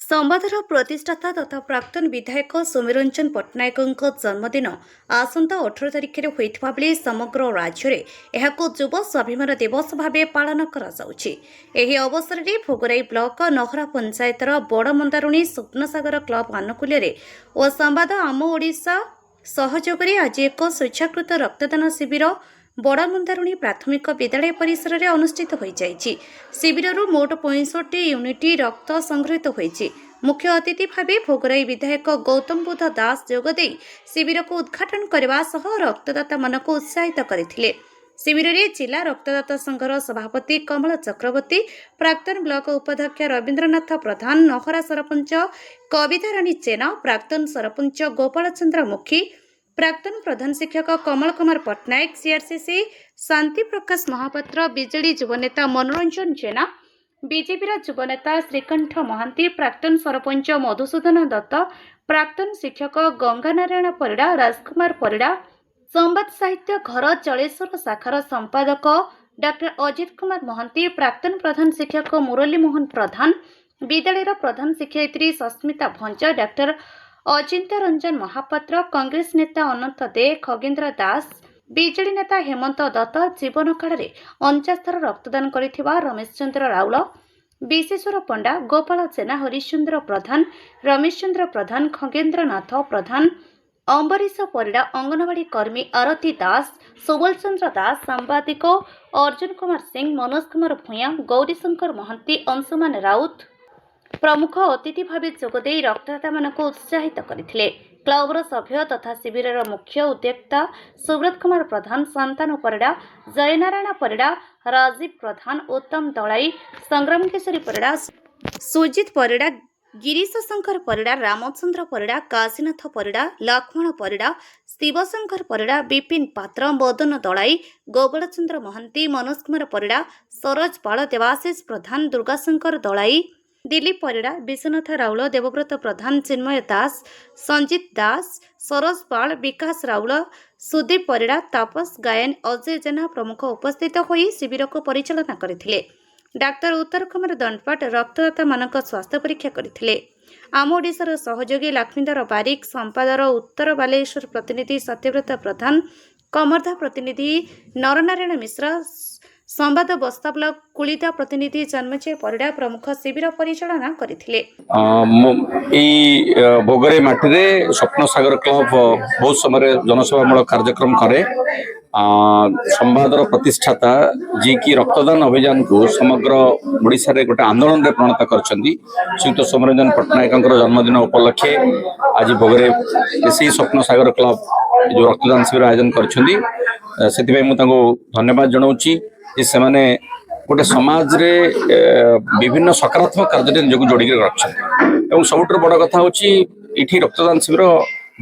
ସମ୍ବାଦର ପ୍ରତିଷ୍ଠାତା ତଥା ପ୍ରାକ୍ତନ ବିଧାୟକ ସୌମ୍ୟରଞ୍ଜନ ପଟ୍ଟନାୟକଙ୍କ ଜନ୍ମଦିନ ଆସନ୍ତା 18 ତାରିଖରେ ହୋଇଥିବା ବେଳେ ସମଗ୍ର ରାଜ୍ୟରେ ଏହାକୁ ଯୁବ ସ୍ୱାଭିମାନ ଦିବସ ଭାବେ ପାଳନ କରାଯାଉଛି। ଏହି ଅବସରରେ ଭୋଗରାଇ ବ୍ଲକ ନହରା ପଞ୍ଚାୟତର ବଡ଼ମନ୍ଦାରୁଣୀ ସ୍ୱପ୍ନସାଗର କ୍ଲବ ଆନୁକୂଲ୍ୟରେ ଓ ସମ୍ବାଦ ଆମ ଓଡ଼ିଶା ସହଯୋଗରେ ଆଜି ଏକ ସ୍ୱେଚ୍ଛାକୃତ ରକ୍ତଦାନ ଶିବିର ବଡ଼ମନ୍ଦାରୁଣୀ ପ୍ରାଥମିକ ବିଦ୍ୟାଳୟ ପରିସରରେ ଅନୁଷ୍ଠିତ ହୋଇଯାଇଛି। ଶିବିରରୁ ମୋଟ 65 ୟୁନିଟ୍ ରକ୍ତ ସଂଗୃହୀତ ହୋଇଛି। ମୁଖ୍ୟ ଅତିଥି ଭାବେ ଭୋଗରାଇ ବିଧାୟକ ଗୌତମ ବୁଦ୍ଧ ଦାସ ଯୋଗଦେଇ ଶିବିରକୁ ଉଦ୍ଘାଟନ କରିବା ସହ ରକ୍ତଦାତାମାନଙ୍କୁ ଉତ୍ସାହିତ କରିଥିଲେ। ଶିବିରରେ ଜିଲ୍ଲା ରକ୍ତଦାତା ସଂଘର ସଭାପତି କମଳ ଚକ୍ରବର୍ତ୍ତୀ, ପ୍ରାକ୍ତନ ବ୍ଲକ ଉପାଧ୍ୟକ୍ଷ ରବୀନ୍ଦ୍ରନାଥ ପ୍ରଧାନ, ନହରା ସରପଞ୍ଚ କବିତାରାଣୀ ଜେନା, ପ୍ରାକ୍ତନ ସରପଞ୍ଚ ଗୋପାଳ ଚନ୍ଦ୍ର ମୁଖୀ, ପ୍ରାକ୍ତନ ପ୍ରଧାନ ଶିକ୍ଷକ କମଳ କୁମାର ପଟ୍ଟନାୟକ, ସିଆରସିସି ଶାନ୍ତି ପ୍ରକାଶ ମହାପାତ୍ର, ବିଜେଡି ଯୁବନେତା ମନୋରଞ୍ଜନ ଜେନା, ବିଜେପିର ଯୁବନେତା ଶ୍ରୀକଣ୍ଠ ମହାନ୍ତି, ପ୍ରାକ୍ତନ ସରପଞ୍ଚ ମଧୁସୂଦନ ଦତ୍ତ, ପ୍ରାକ୍ତନ ଶିକ୍ଷକ ଗଙ୍ଗାନାରାୟଣ ପରିଡ଼ା, ରାଜକୁମାର ପରିଡ଼ା, ସମ୍ବାଦ ସାହିତ୍ୟ ଘର ଜଳେଶ୍ୱର ଶାଖାର ସମ୍ପାଦକ ଡକ୍ଟର ଅଜିତ କୁମାର ମହାନ୍ତି, ପ୍ରାକ୍ତନ ପ୍ରଧାନ ଶିକ୍ଷକ ମୁରଲୀ ମୋହନ ପ୍ରଧାନ, ବିଦ୍ୟାଳୟର ପ୍ରଧାନ ଶିକ୍ଷୟିତ୍ରୀ ସସ୍ମିତା ଭଞ୍ଜ, ଡକ୍ଟର ଅଚିନ୍ତ୍ୟ ରଞ୍ଜନ ମହାପାତ୍ର, କଂଗ୍ରେସ ନେତା ଅନନ୍ତ ଦେ, ଖଗେନ୍ଦ୍ର ଦାସ, ବିଜେଡି ନେତା ହେମନ୍ତ ଦତ୍ତ, ଜୀବନ କାଳରେ 49 ଥର ରକ୍ତଦାନ କରିଥିବା ରମେଶ ଚନ୍ଦ୍ର ରାଉଳ, ବିଶେଶ୍ୱର ପଣ୍ଡା, ଗୋପାଳ ଜେନା, ହରିଶ୍ଚନ୍ଦ୍ର ପ୍ରଧାନ, ରମେଶ ଚନ୍ଦ୍ର ପ୍ରଧାନ, ଖଗେନ୍ଦ୍ର ନାଥ ପ୍ରଧାନ, ଅମ୍ବରୀଶ ପରିଡ଼ା, ଅଙ୍ଗନବାଡି କର୍ମୀ ଆରତୀ ଦାସ, ସୁବଲ ଚନ୍ଦ୍ର ଦାସ, ସାମ୍ବାଦିକ ଅର୍ଜୁନ କୁମାର ସିଂ, ମନୋଜ କୁମାର ଭୂୟାଁ, ଗୌରୀଶଙ୍କର ମହାନ୍ତି, ଅଂଶୁମାନ ରାଉତ ପ୍ରମୁଖ ଅତିଥି ଭାବେ ଯୋଗଦେଇ ରକ୍ତଦାତାମାନଙ୍କୁ ଉତ୍ସାହିତ କରିଥିଲେ। କ୍ଲବର ସଭ୍ୟ ତଥା ଶିବିରର ମୁଖ୍ୟ ଉଦ୍ୟୋକ୍ତା ସୁବ୍ରତ କୁମାର ପ୍ରଧାନ, ଶାନ୍ତନୁ ପରିଡ଼ା, ଜୟନାରାୟଣ ପରିଡ଼ା, ରାଜୀବ ପ୍ରଧାନ, ଉତ୍ତମ ଦଳାଇ, ସଂଗ୍ରାମ କେଶରୀ ପରିଡ଼ା, ସୁଜିତ ପରିଡ଼ା, ଗିରୀଶ ଶଙ୍କର ପରିଡ଼ା, ରାମଚନ୍ଦ୍ର ପରିଡ଼ା, କାଶୀନାଥ ପରିଡ଼ା, ଲକ୍ଷ୍ମଣ ପରିଡ଼ା, ଶିବଶଙ୍କର ପରିଡ଼ା, ବିପିନ ପାତ୍ର, ମଦନ ଦଳାଇ, ଗୋପାଳଚନ୍ଦ୍ର ମହାନ୍ତି, ମନୋଜ କୁମାର ପରିଡ଼ା, ସରୋଜ ପାଳ, ଦେବାଶିଷ ପ୍ରଧାନ, ଦୁର୍ଗାଶଙ୍କର ଦଳାଇ, ଦିଲ୍ଲୀପ ପରିଡ଼ା, ବିଶ୍ୱନାଥ ରାଉଳ, ଦେବବ୍ରତ ପ୍ରଧାନ, ଚିନ୍ମୟ ଦାସ, ସଞ୍ଜିତ ଦାସ, ସରୋଜ ପାଳ, ବିକାଶ ରାଉଳ, ସୁଦୀପ ପରିଡ଼ା, ତାପସ ଗାୟନ, ଅଜୟ ଜେନା ପ୍ରମୁଖ ଉପସ୍ଥିତ ହୋଇ ଶିବିରକୁ ପରିଚାଳନା କରିଥିଲେ। ଡାକ୍ତର ଉତ୍ତର କୁମାର ଦଣ୍ଡପାଟ ରକ୍ତଦାତାମାନଙ୍କ ସ୍ୱାସ୍ଥ୍ୟ ପରୀକ୍ଷା କରିଥିଲେ। ଆମ ଓଡ଼ିଶାର ସହଯୋଗୀ ଲକ୍ଷ୍ମୀଧର ବାରିକ, ସମ୍ପାଦର ଉତ୍ତର ବାଲେଶ୍ୱର ପ୍ରତିନିଧି ସତ୍ୟବ୍ରତ ପ୍ରଧାନ, କମର୍ଦ୍ଧା ପ୍ରତିନିଧି ନରନାରାୟଣ ମିଶ୍ର, ସମ୍ବାଦ ବସ୍ତା ବ୍ଲକ କୁଳିଦା ପ୍ରତିନିଧି ଜନ୍ମଜୟ ପରିଡ଼ା ପ୍ରମୁଖ ଶିବିର ପରିଚାଳନା କରିଥିଲେ। ଭୋଗରାଇ ମାଟିରେ ସ୍ୱପ୍ନସାଗର କ୍ଲବ ବହୁତ ସମୟରେ ଜନସଭାମୂଳକ କାର୍ଯ୍ୟକ୍ରମ କରେ। ସମ୍ବାଦର ପ୍ରତିଷ୍ଠାତା ଯିଏକି ରକ୍ତଦାନ ଅଭିଯାନକୁ ସମଗ୍ର ଓଡ଼ିଶାରେ ଗୋଟେ ଆନ୍ଦୋଳନରେ ପରିଣତ କରିଛନ୍ତି, ଶ୍ରୀଯୁକ୍ତ ସୌମ୍ୟରଞ୍ଜନ ପଟ୍ଟନାୟକଙ୍କର ଜନ୍ମଦିନ ଉପଲକ୍ଷେ ଆଜି ଭୋଗରାଇ ସେହି ସ୍ୱପ୍ନସାଗର କ୍ଲବ ଯେଉଁ ରକ୍ତଦାନ ଶିବିର ଆୟୋଜନ କରିଛନ୍ତି, ସେଥିପାଇଁ ମୁଁ ତାଙ୍କୁ ଧନ୍ୟବାଦ ଜଣାଉଛି ଯେ ସେମାନେ ଗୋଟେ ସମାଜରେ ବିଭିନ୍ନ ସକାରାତ୍ମକ କାର୍ଯ୍ୟରେ ନିଜକୁ ଯୋଡ଼ିକି ରଖିଛନ୍ତି। ଏବଂ ସବୁଠାରୁ ବଡ଼ କଥା ହେଉଛି ଏଠି ରକ୍ତଦାନ ଶିବିର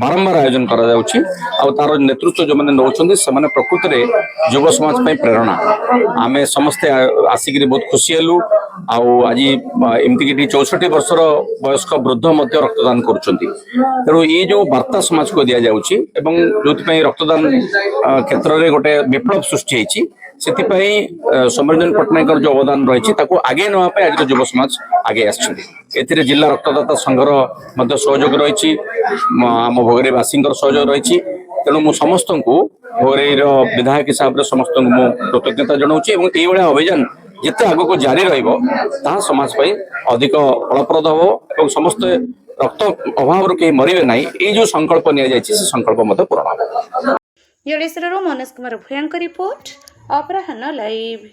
ବାରମ୍ବାର ଆୟୋଜନ କରାଯାଉଛି ଆଉ ତାର ନେତୃତ୍ୱ ଯେଉଁମାନେ ନେଉଛନ୍ତି ସେମାନେ ପ୍ରକୃତରେ ଯୁବ ସମାଜ ପାଇଁ ପ୍ରେରଣା। ଆମେ ସମସ୍ତେ ଆସିକିରି ବହୁତ ଖୁସି ହେଲୁ। ଆଉ ଆଜି ଏମିତିକି 64 ବର୍ଷର ବୟସ୍କ ବୃଦ୍ଧ ମଧ୍ୟ ରକ୍ତଦାନ କରୁଛନ୍ତି। ତେଣୁ ଏଇ ଯେଉଁ ବାର୍ତ୍ତା ସମାଜକୁ ଦିଆଯାଉଛି ଏବଂ ଯେଉଁଥିପାଇଁ ରକ୍ତଦାନ କ୍ଷେତ୍ରରେ ଗୋଟେ ବିପ୍ଳବ ସୃଷ୍ଟି ହେଇଛି, ସେଥିପାଇଁ ସୌମ୍ୟରଞ୍ଜନ ପଟ୍ଟନାୟକଙ୍କର ଯେଉଁ ଅବଦାନ ରହିଛି ତାକୁ ଆଗେଇ ନେବା ପାଇଁ ଆଜିର ଯୁବ ସମାଜ ଆଗେଇ ଆସିଛନ୍ତି। ଏଥିରେ ଜିଲ୍ଲା ରକ୍ତଦାତା ସଂଘର ମଧ୍ୟ ସହଯୋଗ ରହିଛି, ଆମ ଭୋଗରାଇବାସୀଙ୍କର ସହଯୋଗ ରହିଛି। ତେଣୁ ମୁଁ ସମସ୍ତଙ୍କୁ ଭୋଗରାଇର ବିଧାୟକ ହିସାବରେ ସମସ୍ତଙ୍କୁ ମୁଁ କୃତଜ୍ଞତା ଜଣାଉଛି ଏବଂ ଏଇଭଳିଆ ଅଭିଯାନ ଯେତେ ଆଗକୁ ଜାରି ରହିବ ତାହା ସମାଜ ପାଇଁ ଅଧିକ ଫଳପ୍ରଦ ହେବ ଏବଂ ସମସ୍ତେ ରକ୍ତ ଅଭାବରୁ କେହି ମରିବେ ନାହିଁ, ଏଇ ଯେଉଁ ସଂକଳ୍ପ ନିଆଯାଇଛି ସେ ସଂକଳ୍ପ ମଧ୍ୟ ପୂରଣ ହେବ। ଜଳେଶ୍ୱରରୁ ମନୋଜ କୁମାର ଭୂୟାଙ୍କ ରିପୋର୍ଟ, ଅପରାହ୍ନ ଲାଇଭ୍।